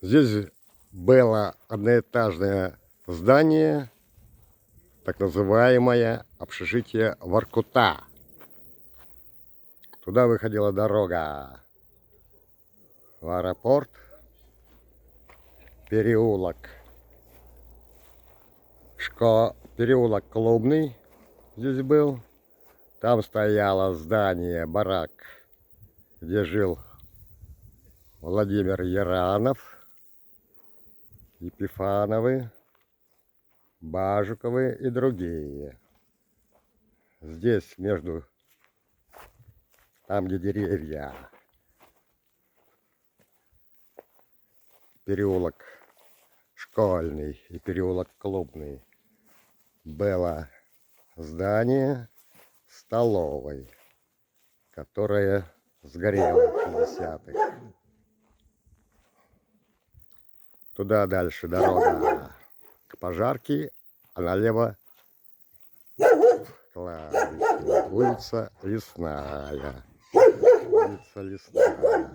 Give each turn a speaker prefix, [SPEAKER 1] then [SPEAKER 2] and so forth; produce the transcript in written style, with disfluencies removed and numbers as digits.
[SPEAKER 1] Здесь было одноэтажное здание, так называемое общежитие Воркута. Туда выходила дорога в аэропорт, переулок, переулок Клубный здесь был. Там стояло здание, барак, где жил Владимир Яранов, Епифановы, Бажуковы и другие. Здесь, там, где деревья, переулок Школьный и переулок Клубный, было здание столовой, которая сгорела в 50-х. Туда дальше дорога к Пожарке, а налево кладбище. Улица Лесная. Улица Лесная.